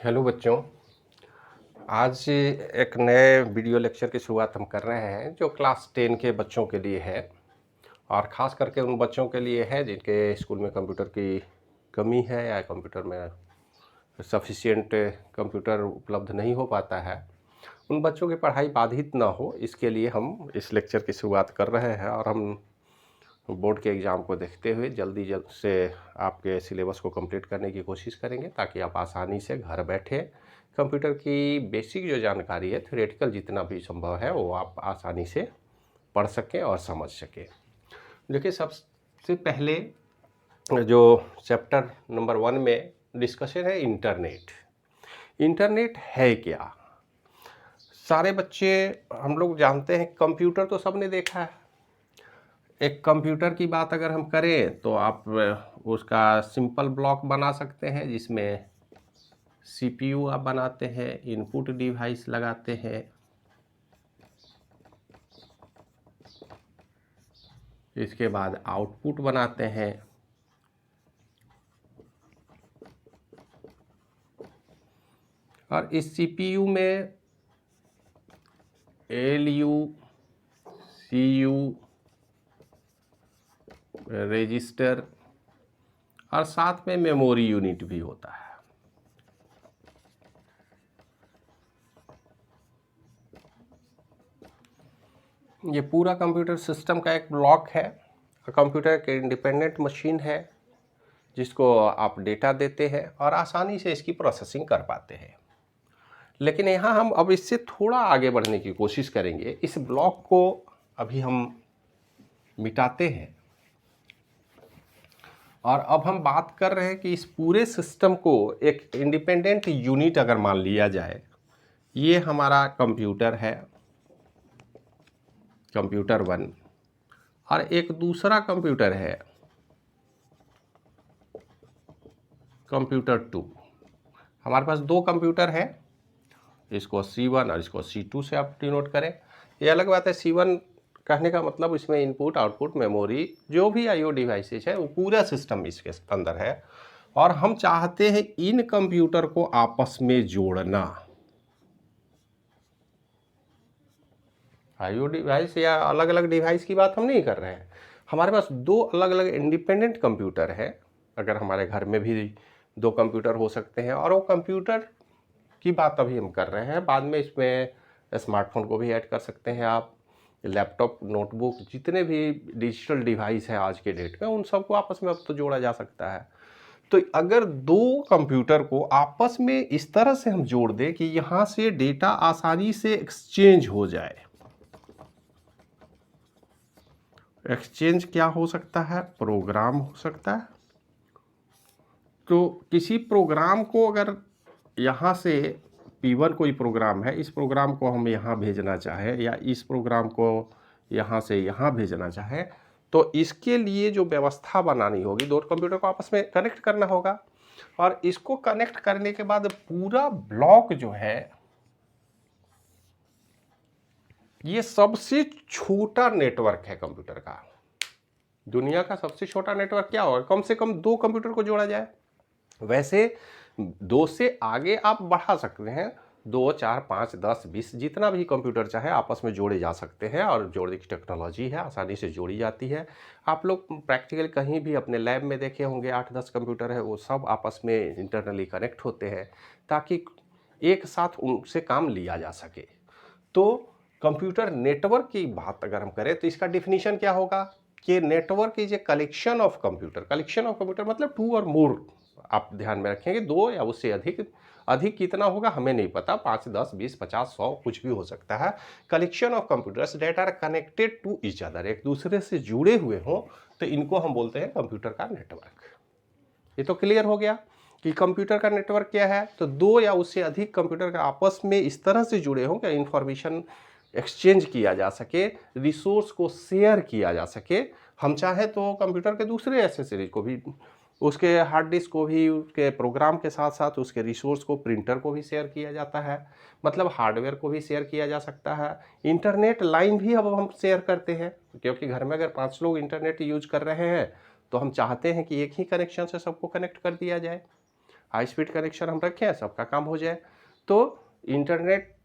Hello बच्चों। आज एक नए वीडियो लेक्चर की शुरुआत हम कर रहे हैं जो क्लास 10 के बच्चों के लिए है और ख़ास करके उन बच्चों के लिए है जिनके स्कूल में कंप्यूटर की कमी है या कंप्यूटर में सफिशिएंट कंप्यूटर उपलब्ध नहीं हो पाता है। उन बच्चों की पढ़ाई बाधित ना हो, इसके लिए हम इस लेक्चर की शुरुआत कर रहे हैं और हम बोर्ड के एग्ज़ाम को देखते हुए जल्दी से आपके सिलेबस को कंप्लीट करने की कोशिश करेंगे ताकि आप आसानी से घर बैठे कंप्यूटर की बेसिक जो जानकारी है, थ्योरेटिकल जितना भी संभव है वो आप आसानी से पढ़ सकें और समझ सकें। देखिए, सबसे पहले जो चैप्टर नंबर 1 में डिस्कशन है इंटरनेट। इंटरनेट है क्या? सारे बच्चे हम लोग जानते हैं, कंप्यूटर तो सबने देखा है। एक कंप्यूटर की बात अगर हम करें तो आप उसका सिंपल ब्लॉक बना सकते हैं जिसमें सीपीयू आप बनाते हैं, इनपुट डिवाइस लगाते हैं, इसके बाद आउटपुट बनाते हैं, और इस सीपीयू में एलयू, सीयू, रजिस्टर और साथ में मेमोरी यूनिट भी होता है। ये पूरा कंप्यूटर सिस्टम का एक ब्लॉक है। कंप्यूटर एक इंडिपेंडेंट मशीन है जिसको आप डेटा देते हैं और आसानी से इसकी प्रोसेसिंग कर पाते हैं। लेकिन यहाँ हम अब इससे थोड़ा आगे बढ़ने की कोशिश करेंगे। इस ब्लॉक को अभी हम मिटाते हैं और अब हम बात कर रहे हैं कि इस पूरे सिस्टम को एक इंडिपेंडेंट यूनिट अगर मान लिया जाए, ये हमारा कंप्यूटर है, कंप्यूटर 1, और एक दूसरा कंप्यूटर है कंप्यूटर 2। हमारे पास दो कंप्यूटर है, इसको C1 और इसको C2 से आप डिनोट करें। ये अलग बात है, C1 कहने का मतलब इसमें इनपुट आउटपुट मेमोरी जो भी आईओ डिवाइसेज है वो पूरा सिस्टम इसके अंदर है और हम चाहते हैं इन कंप्यूटर को आपस में जोड़ना। आईओ डिवाइस या अलग अलग डिवाइस की बात हम नहीं कर रहे हैं, हमारे पास दो अलग अलग इंडिपेंडेंट कंप्यूटर है। अगर हमारे घर में भी दो कंप्यूटर हो सकते हैं, और वो कंप्यूटर की बात अभी हम कर रहे हैं, बाद में इसमें स्मार्टफोन को भी ऐड कर सकते हैं आप, लैपटॉप, नोटबुक, जितने भी डिजिटल डिवाइस है आज के डेट में उन सबको आपस में अब तो जोड़ा जा सकता है। तो अगर दो कंप्यूटर को आपस में इस तरह से हम जोड़ दें कि यहाँ से डेटा आसानी से एक्सचेंज हो जाए। एक्सचेंज क्या हो सकता है? प्रोग्राम हो सकता है। तो किसी प्रोग्राम को अगर यहाँ से P1 कोई प्रोग्राम है, इस प्रोग्राम को हम यहाँ भेजना चाहे या इस प्रोग्राम को यहाँ से यहाँ भेजना चाहे, तो इसके लिए जो व्यवस्था बनानी होगी, दो कंप्यूटर को आपस में कनेक्ट करना होगा और इसको कनेक्ट करने के बाद पूरा ब्लॉक जो है, ये सबसे छोटा नेटवर्क है कंप्यूटर का। दुनिया का सबसे छोटा नेटवर्क क्या होगा? कम से कम दो कंप्यूटर को जोड़ा जाए। वैसे दो से आगे आप बढ़ा सकते हैं, 2, 4, 5, 10, 20 जितना भी कंप्यूटर चाहे आपस में जोड़े जा सकते हैं और जोड़ने की टेक्नोलॉजी है, आसानी से जोड़ी जाती है। आप लोग प्रैक्टिकल कहीं भी अपने लैब में देखे होंगे, 8-10 कंप्यूटर है, वो सब आपस में इंटरनली कनेक्ट होते हैं ताकि एक साथ उनसे काम लिया जा सके। तो कंप्यूटर नेटवर्क की बात अगर हम करें तो इसका डिफिनीशन क्या होगा कि network is a collection of computer. Collection of computer मतलब 2 और मोर, आप ध्यान में रखेंगे, 2 या उससे अधिक। अधिक कितना होगा हमें नहीं पता, 5, 10, 20, 50, 100 कुछ भी हो सकता है। Collection of computers that are connected to each other, एक दूसरे से जुड़े हुए हों, तो इनको हम बोलते हैं कंप्यूटर का नेटवर्क। ये तो क्लियर हो गया कि कंप्यूटर का नेटवर्क क्या है। तो दो या उससे अधिक कंप्यूटर का आपस में इस तरह से जुड़े हों कि इंफॉर्मेशन एक्सचेंज किया जा सके, रिसोर्स को शेयर किया जा सके। हम चाहे तो कंप्यूटर के दूसरे एसेसरीज को भी, उसके हार्ड डिस्क को भी, उसके प्रोग्राम के साथ साथ उसके रिसोर्स को, प्रिंटर को भी शेयर किया जाता है, मतलब हार्डवेयर को भी शेयर किया जा सकता है। इंटरनेट लाइन भी अब हम शेयर करते हैं, क्योंकि घर में अगर 5 लोग इंटरनेट यूज कर रहे हैं तो हम चाहते हैं कि एक ही कनेक्शन से सबको कनेक्ट कर दिया जाए। हाई स्पीड कनेक्शन हम रखें, सबका काम हो जाए। तो इंटरनेट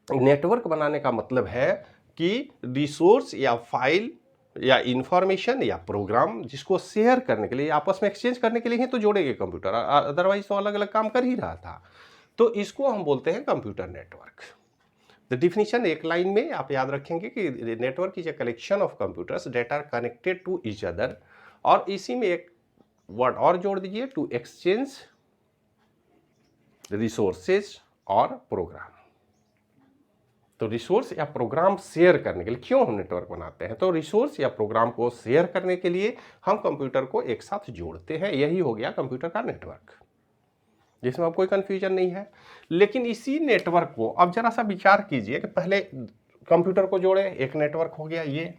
नेटवर्क बनाने का मतलब है कि रिसोर्स या फाइल या इंफॉर्मेशन या प्रोग्राम जिसको शेयर करने के लिए, आपस में एक्सचेंज करने के लिए ही तो जोड़ेंगे कंप्यूटर, अदरवाइज तो अलग अलग काम कर ही रहा था। तो इसको हम बोलते हैं कंप्यूटर नेटवर्क। द डिफिनीशन एक लाइन में आप याद रखेंगे कि network is a collection of computers that are connected to each other, और इसी में एक वर्ड और जोड़ दीजिए, टू एक्सचेंज रिसोर्सेज और प्रोग्राम। तो रिसोर्स या प्रोग्राम शेयर करने के लिए क्यों हम नेटवर्क बनाते हैं? तो रिसोर्स या प्रोग्राम को शेयर करने के लिए हम कंप्यूटर को एक साथ जोड़ते हैं, यही हो गया कंप्यूटर का नेटवर्क, जिसमें अब कोई कंफ्यूजन नहीं है। लेकिन इसी नेटवर्क को अब जरा सा विचार कीजिए कि पहले कंप्यूटर को जोड़े, एक नेटवर्क हो गया, ये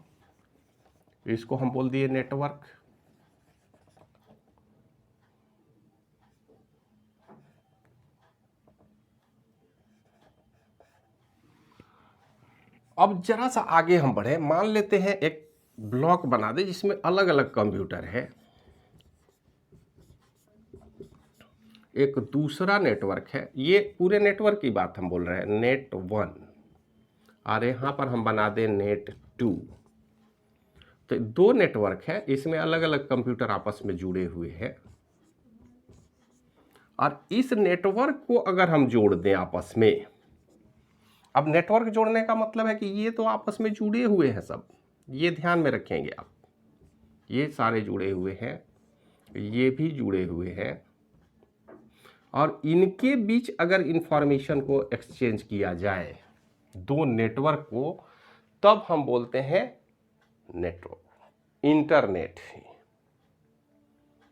इसको हम बोल दिए नेटवर्क। अब जरा सा आगे हम बढ़े, मान लेते हैं एक ब्लॉक बना दे जिसमें अलग अलग कंप्यूटर है, एक दूसरा नेटवर्क है, ये पूरे नेटवर्क की बात हम बोल रहे हैं, नेट 1, और यहां पर हम बना दें नेट 2। तो दो नेटवर्क है, इसमें अलग अलग कंप्यूटर आपस में जुड़े हुए हैं, और इस नेटवर्क को अगर हम जोड़ दें आपस में, अब नेटवर्क जोड़ने का मतलब है कि ये तो आपस में जुड़े हुए हैं सब, ये ध्यान में रखेंगे आप, ये सारे जुड़े हुए हैं, ये भी जुड़े हुए हैं, और इनके बीच अगर इंफॉर्मेशन को एक्सचेंज किया जाए दो नेटवर्क को, तब हम बोलते हैं नेटवर्क, इंटरनेट।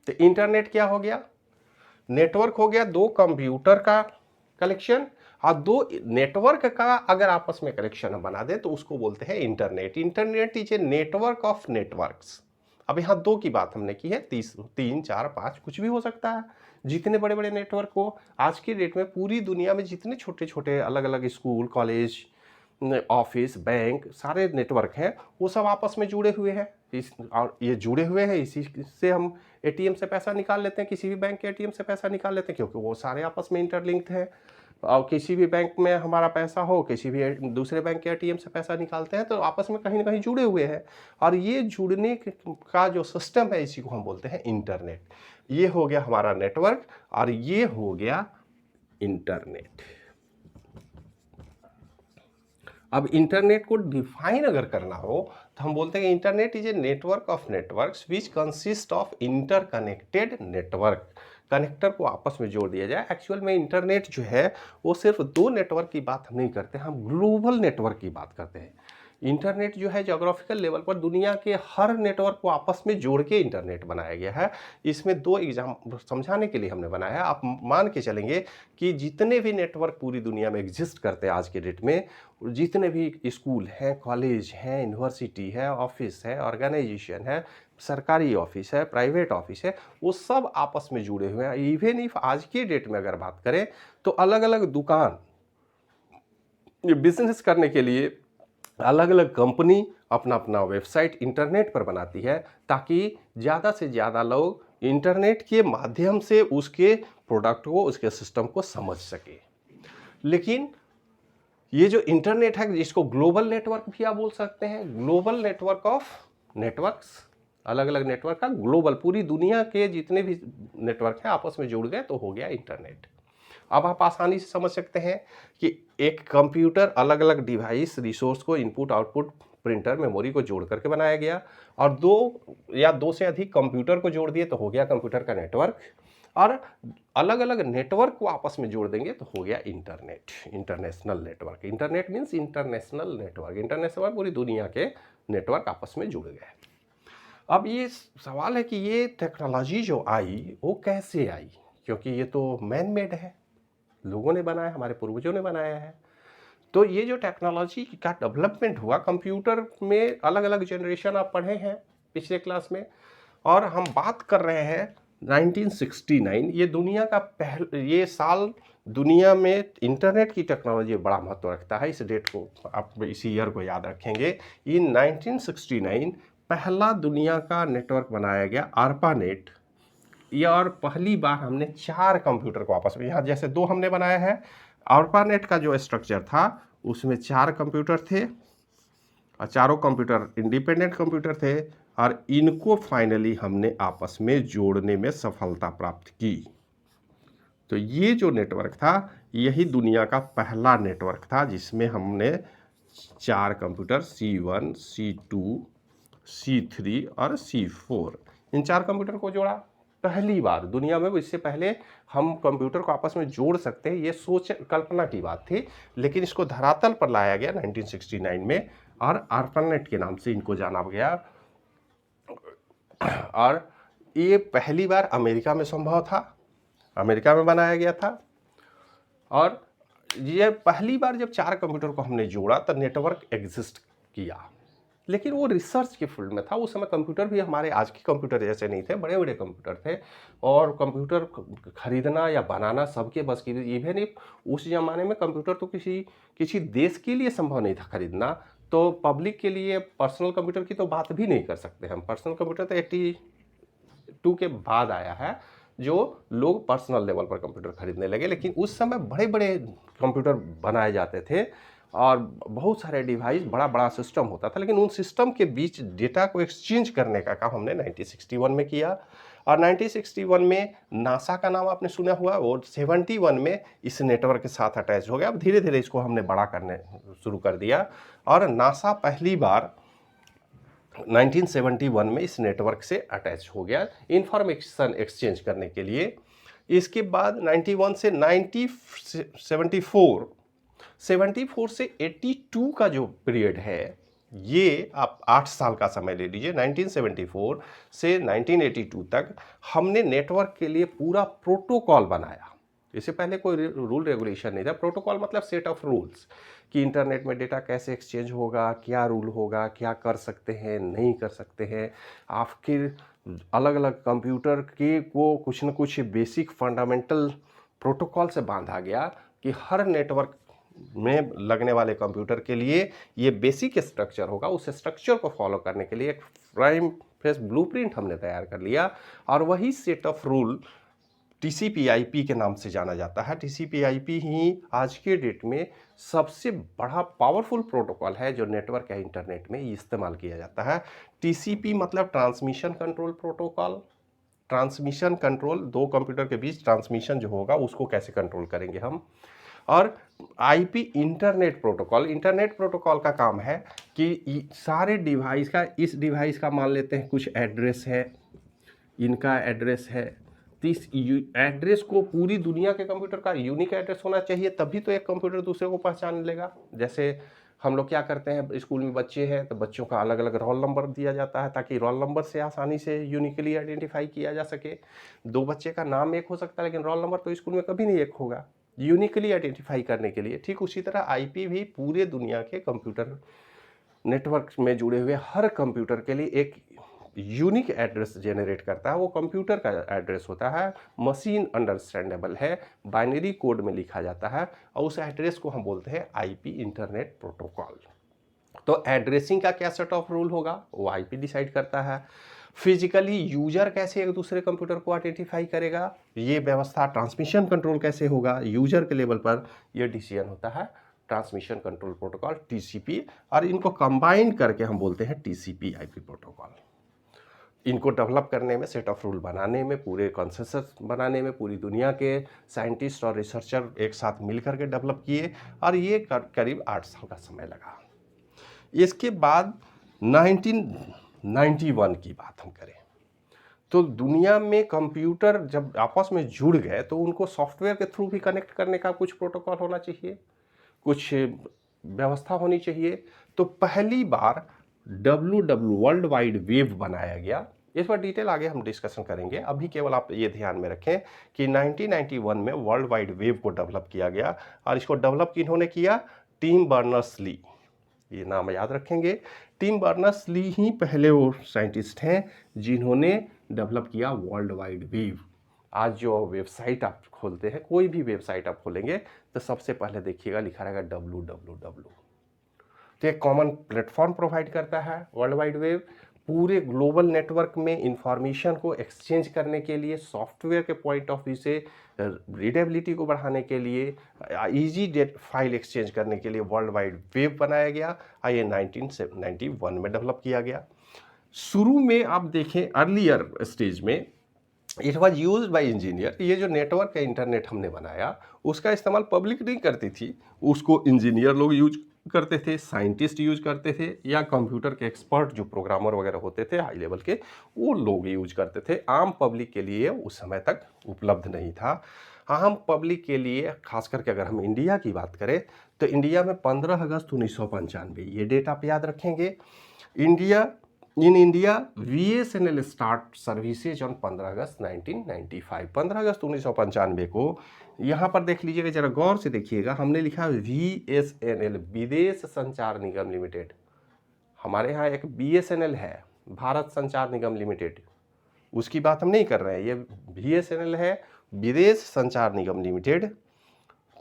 तो इंटरनेट क्या हो गया? नेटवर्क हो गया दो कंप्यूटर का कलेक्शन, और दो नेटवर्क का अगर आपस में कनेक्शन बना दे तो उसको बोलते हैं internet. Internet is a network of networks. अब यहाँ दो की बात हमने की है, 3, 4, 5 कुछ भी हो सकता है, जितने बड़े बड़े नेटवर्क हो। आज की डेट में पूरी दुनिया में जितने छोटे छोटे अलग अलग स्कूल, कॉलेज, ऑफिस, बैंक, सारे नेटवर्क हैं, वो सब आपस में जुड़े हुए हैं। और ये जुड़े हुए हैं, इसी से हम एटीएम से पैसा निकाल लेते हैं, किसी भी बैंक के एटीएम से पैसा निकाल लेते हैं, क्योंकि वो सारे आपस में इंटरलिंक्ड हैं। और किसी भी बैंक में हमारा पैसा हो, किसी भी दूसरे बैंक के एटीएम से पैसा निकालते हैं, तो आपस में कहीं ना कहीं जुड़े हुए हैं। और ये जुड़ने का जो सिस्टम है, इसी को हम बोलते हैं इंटरनेट। ये हो गया हमारा नेटवर्क, और ये हो गया इंटरनेट। अब इंटरनेट को डिफाइन अगर करना हो तो हम बोलते हैं internet is a network of networks which consist of interconnected network. Connector को आपस में जोड़ दिया जाए। एक्चुअल में इंटरनेट जो है वो सिर्फ दो नेटवर्क की बात हम नहीं करते, हम ग्लोबल नेटवर्क की बात करते हैं। इंटरनेट जो है ज्योग्राफिकल लेवल पर दुनिया के हर नेटवर्क को आपस में जोड़ के इंटरनेट बनाया गया है। इसमें दो एग्जाम समझाने के लिए हमने बनाया है। आप मान के चलेंगे कि जितने भी नेटवर्क पूरी दुनिया में एग्जिस्ट करते हैं आज के डेट में, जितने भी स्कूल हैं, कॉलेज हैं, यूनिवर्सिटी है, ऑफिस है, ऑर्गेनाइजेशन है, सरकारी ऑफिस है, प्राइवेट ऑफिस है, वो सब आपस में जुड़े हुए हैं। इवन इफ आज की डेट में अगर बात करें तो अलग अलग दुकान, बिजनेस करने के लिए अलग अलग कंपनी अपना अपना वेबसाइट इंटरनेट पर बनाती है, ताकि ज़्यादा से ज़्यादा लोग इंटरनेट के माध्यम से उसके प्रोडक्ट को, उसके सिस्टम को समझ सके। लेकिन ये जो इंटरनेट है, जिसको ग्लोबल नेटवर्क भी आप बोल सकते हैं, ग्लोबल नेटवर्क ऑफ नेटवर्क्स, अलग अलग नेटवर्क का ग्लोबल, पूरी दुनिया के जितने भी नेटवर्क हैं आपस में जुड़ गए तो हो गया इंटरनेट। अब आप आसानी से समझ सकते हैं कि एक कंप्यूटर अलग अलग डिवाइस, रिसोर्स को इनपुट आउटपुट, प्रिंटर, मेमोरी को जोड़ करके बनाया गया, और दो या दो से अधिक कंप्यूटर को जोड़ दिए तो हो गया कंप्यूटर का नेटवर्क, और अलग अलग नेटवर्क को आपस में जोड़ देंगे तो हो गया internet, international network. Internet means international network, international पूरी दुनिया के नेटवर्क आपस में जुड़ गए। अब ये सवाल है कि ये टेक्नोलॉजी जो आई वो कैसे आई, क्योंकि ये तो मैन मेड है, लोगों ने बनाया, हमारे पूर्वजों ने बनाया है। तो ये जो टेक्नोलॉजी का डेवलपमेंट हुआ, कंप्यूटर में अलग अलग जनरेशन आप पढ़े हैं पिछले क्लास में, और हम बात कर रहे हैं 1969। ये दुनिया का ये साल दुनिया में इंटरनेट की टेक्नोलॉजी बड़ा महत्व रखता है। इस डेट को आप, इसी ईयर को याद रखेंगे। इन 1969 पहला दुनिया का नेटवर्क बनाया गया, ARPANET, ये और पहली बार हमने 4 कंप्यूटर को आपस में, यहाँ जैसे 2 हमने बनाया है, ARPANET का जो स्ट्रक्चर था उसमें 4 कंप्यूटर थे और चारों कंप्यूटर इंडिपेंडेंट कंप्यूटर थे और इनको फाइनली हमने आपस में जोड़ने में सफलता प्राप्त की। तो ये जो नेटवर्क था यही दुनिया का पहला नेटवर्क था जिसमें हमने 4 कंप्यूटर C1, C2, C3 और C4 इन 4 कंप्यूटर को जोड़ा। पहली बार दुनिया में, इससे पहले हम कंप्यूटर को आपस में जोड़ सकते हैं ये सोच कल्पना की बात थी, लेकिन इसको धरातल पर लाया गया 1969 में और ARPANET के नाम से इनको जाना गया। और ये पहली बार अमेरिका में संभव था, अमेरिका में बनाया गया था। और ये पहली बार जब 4 कंप्यूटर को हमने जोड़ा तो नेटवर्क एग्जिस्ट किया, लेकिन वो रिसर्च के फील्ड में था। उस समय कंप्यूटर भी हमारे आज के कंप्यूटर जैसे नहीं थे, बड़े बड़े कंप्यूटर थे और कंप्यूटर खरीदना या बनाना सबके बस की। इवन एक उस ज़माने में कंप्यूटर तो किसी देश के लिए संभव नहीं था खरीदना, तो पब्लिक के लिए पर्सनल कंप्यूटर की तो बात भी नहीं कर सकते हम। पर्सनल कंप्यूटर तो 82 के बाद आया है जो लोग पर्सनल लेवल पर कंप्यूटर खरीदने लगे, लेकिन उस समय बड़े बड़े कंप्यूटर बनाए जाते थे और बहुत सारे डिवाइस, बड़ा बड़ा सिस्टम होता था, लेकिन उन सिस्टम के बीच डेटा को एक्सचेंज करने का काम हमने 1961 में किया। और 1961 में नासा का नाम आपने सुना हुआ, और 71 में इस नेटवर्क के साथ अटैच हो गया। अब धीरे धीरे इसको हमने बड़ा करने शुरू कर दिया और नासा पहली बार 1971 में इस नेटवर्क से अटैच हो गया इंफॉर्मेशन एक्सचेंज करने के लिए। इसके बाद 91 से 74 से 82 का जो पीरियड है, ये आप 8 साल का समय ले लीजिए। 1974 से 1982 तक हमने नेटवर्क के लिए पूरा प्रोटोकॉल बनाया। इससे पहले कोई रूल रेगुलेशन नहीं था। प्रोटोकॉल मतलब सेट ऑफ रूल्स कि इंटरनेट में डेटा कैसे एक्सचेंज होगा, क्या रूल होगा, क्या कर सकते हैं, नहीं कर सकते हैं। आखिर अलग अलग कंप्यूटर के को कुछ न कुछ बेसिक फंडामेंटल प्रोटोकॉल से बांधा गया कि हर नेटवर्क में लगने वाले कंप्यूटर के लिए ये बेसिक स्ट्रक्चर होगा। उस स्ट्रक्चर को फॉलो करने के लिए एक प्राइम फेस ब्लूप्रिंट हमने तैयार कर लिया और वही सेट ऑफ रूल TCP/IP के नाम से जाना जाता है। TCP/IP ही आज के डेट में सबसे बड़ा पावरफुल प्रोटोकॉल है जो नेटवर्क या इंटरनेट में इस्तेमाल किया जाता है। TCP मतलब transmission control protocol. Transmission control, 2 computer के बीच ट्रांसमिशन जो होगा उसको कैसे कंट्रोल करेंगे हम। और IP internet protocol, internet protocol का काम है कि सारे डिवाइस का, इस डिवाइस का मान लेते हैं कुछ एड्रेस है, इनका एड्रेस है, तो इस एड्रेस को पूरी दुनिया के कंप्यूटर का यूनिक एड्रेस होना चाहिए, तभी तो एक कंप्यूटर दूसरे को पहचान लेगा। जैसे हम लोग क्या करते हैं, स्कूल में बच्चे हैं तो बच्चों का अलग अलग रोल नंबर दिया जाता है ताकि रोल नंबर से आसानी से यूनिकली आइडेंटिफाई किया जा सके। 2 बच्चे का नाम एक हो सकता है लेकिन रोल नंबर तो स्कूल में कभी नहीं एक होगा, यूनिकली आइडेंटिफाई करने के लिए। ठीक उसी तरह IP भी पूरे दुनिया के कंप्यूटर नेटवर्क में जुड़े हुए हर कंप्यूटर के लिए एक यूनिक एड्रेस जनरेट करता है। वो कंप्यूटर का एड्रेस होता है, मशीन अंडरस्टैंडेबल है, बाइनरी कोड में लिखा जाता है और उस एड्रेस को हम बोलते हैं IP इंटरनेट प्रोटोकॉल। तो एड्रेसिंग का क्या सेट ऑफ रूल होगा वो IP डिसाइड करता है। फिजिकली यूजर कैसे एक दूसरे कंप्यूटर को आइडेंटिफाई करेगा, ये व्यवस्था, ट्रांसमिशन कंट्रोल कैसे होगा यूजर के लेवल पर, यह डिसीजन होता है ट्रांसमिशन कंट्रोल प्रोटोकॉल TCP, और इनको कंबाइन करके हम बोलते हैं TCP/IP प्रोटोकॉल। इनको डेवलप करने में, सेट ऑफ रूल बनाने में, पूरे कॉन्सेंसस बनाने में पूरी दुनिया के साइंटिस्ट और रिसर्चर एक साथ मिलकर के डेवलप किए और ये करीब 8 साल का समय लगा। इसके बाद 1991 की बात हम करें तो दुनिया में कंप्यूटर जब आपस में जुड़ गए तो उनको सॉफ्टवेयर के थ्रू भी कनेक्ट करने का कुछ प्रोटोकॉल होना चाहिए, कुछ व्यवस्था होनी चाहिए। तो पहली बार WW वर्ल्ड वाइड वेब बनाया गया। इस पर डिटेल आगे हम डिस्कशन करेंगे, अभी केवल आप ये ध्यान में रखें कि 1991 में वर्ल्ड वाइड वेब को डेवलप किया गया और इसको डेवलप किन्होंने किया, टिम बर्नर्स-ली। ये नाम याद रखेंगे, टिम बर्नर्स-ली ही पहले वो साइंटिस्ट हैं जिन्होंने डेवलप किया वर्ल्ड वाइड वेब। आज जो वेबसाइट आप खोलते हैं, कोई भी वेबसाइट आप खोलेंगे तो सबसे पहले देखिएगा लिखा रहेगा www। तो एक कॉमन प्लेटफॉर्म प्रोवाइड करता है वर्ल्ड वाइड वेब। पूरे ग्लोबल नेटवर्क में इंफॉर्मेशन को एक्सचेंज करने के लिए, सॉफ्टवेयर के पॉइंट ऑफ व्यू से रीडेबिलिटी को बढ़ाने के लिए, इजी डेट फाइल एक्सचेंज करने के लिए वर्ल्ड वाइड वेब बनाया गया। ये 1991 में डेवलप किया गया। शुरू में आप देखें अर्लियर स्टेज में it was use by engineer. ये जो नेटवर्क है इंटरनेट हमने बनाया उसका इस्तेमाल पब्लिक नहीं करती थी, उसको इंजीनियर लोग यूज करते थे, साइंटिस्ट यूज करते थे, या कंप्यूटर के एक्सपर्ट जो प्रोग्रामर वगैरह होते थे हाई लेवल के वो लोग यूज करते थे। आम पब्लिक के लिए उस समय तक उपलब्ध नहीं था। आम पब्लिक के लिए खास करके अगर हम इंडिया की बात करें तो इंडिया में 15 अगस्त 1995, ये डेट आप याद रखेंगे, in India VSNL start services on 15 अगस्त 1995। 15 अगस्त 1995 को यहाँ पर देख लीजिएगा, जरा गौर से देखिएगा, हमने लिखा VSNL, विदेश संचार निगम लिमिटेड। हमारे यहाँ एक BSNL है, भारत संचार निगम लिमिटेड, उसकी बात हम नहीं कर रहे हैं। ये VSNL है, विदेश संचार निगम लिमिटेड।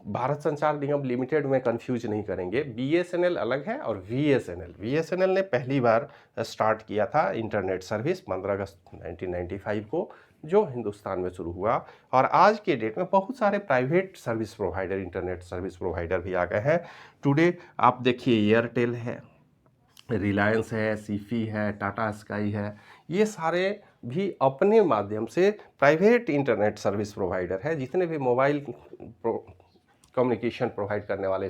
भारत संचार निगम लिमिटेड में कंफ्यूज नहीं करेंगे, BSNL अलग है और VSNL ने पहली बार स्टार्ट किया था इंटरनेट सर्विस 15 अगस्त 1995 को, जो हिंदुस्तान में शुरू हुआ। और आज के डेट में बहुत सारे private service provider, internet service provider भी आ गए हैं। टुडे आप देखिए एयरटेल है, रिलायंस है, सीफी है, टाटा स्काई है, ये सारे भी अपने माध्यम से प्राइवेट इंटरनेट सर्विस प्रोवाइडर है। जितने भी मोबाइल कम्युनिकेशन प्रोवाइड करने वाले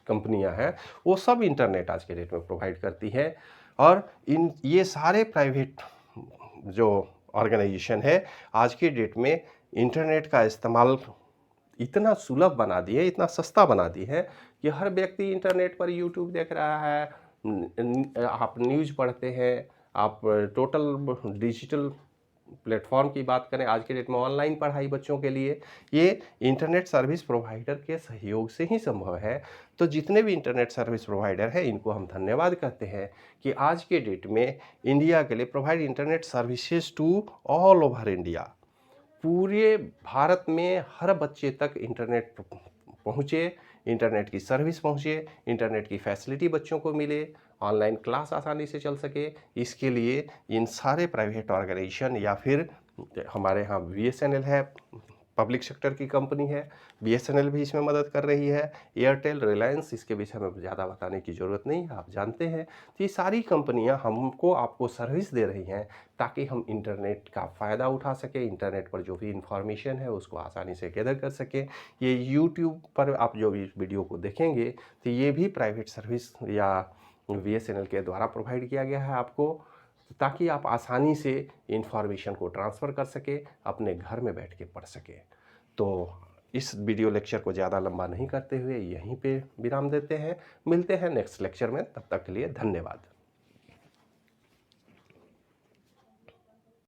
कंपनियां हैं वो सब इंटरनेट आज के डेट में प्रोवाइड करती हैं। और ये सारे प्राइवेट जो ऑर्गेनाइजेशन है आज के डेट में इंटरनेट का इस्तेमाल इतना सुलभ बना दिए, इतना सस्ता बना दी है कि हर व्यक्ति इंटरनेट पर यूट्यूब देख रहा है, आप न्यूज़ पढ़ते हैं, आप टोटल डिजिटल प्लेटफॉर्म की बात करें आज के डेट में ऑनलाइन पढ़ाई बच्चों के लिए, ये इंटरनेट सर्विस प्रोवाइडर के सहयोग से ही संभव है। तो जितने भी इंटरनेट सर्विस प्रोवाइडर हैं इनको हम धन्यवाद कहते हैं कि आज के डेट में इंडिया के लिए provide internet services to all over India. पूरे भारत में हर बच्चे तक इंटरनेट पहुँचे, इंटरनेट की सर्विस पहुँचे, इंटरनेट की फैसिलिटी बच्चों को मिले, ऑनलाइन क्लास आसानी से चल सके। इसके लिए इन सारे प्राइवेट ऑर्गेनाइजेशन या फिर हमारे यहाँ BSNL है, पब्लिक सेक्टर की कंपनी है, BSNL भी इसमें मदद कर रही है, एयरटेल, रिलायंस, इसके विषय में ज़्यादा बताने की ज़रूरत नहीं है, आप जानते हैं। तो ये सारी कंपनियां हमको आपको सर्विस दे रही हैं ताकि हम इंटरनेट का फ़ायदा उठा सकें, इंटरनेट पर जो भी इंफॉर्मेशन है उसको आसानी से गैदर कर सकें। ये यूट्यूब पर आप जो भी वीडियो को देखेंगे तो ये भी प्राइवेट सर्विस या BSNL के द्वारा प्रोवाइड किया गया है आपको, ताकि आप आसानी से इंफॉर्मेशन को ट्रांसफ़र कर सके, अपने घर में बैठ के पढ़ सके। तो इस वीडियो लेक्चर को ज़्यादा लंबा नहीं करते हुए यहीं पे विराम देते हैं। मिलते हैं नेक्स्ट लेक्चर में, तब तक के लिए धन्यवाद।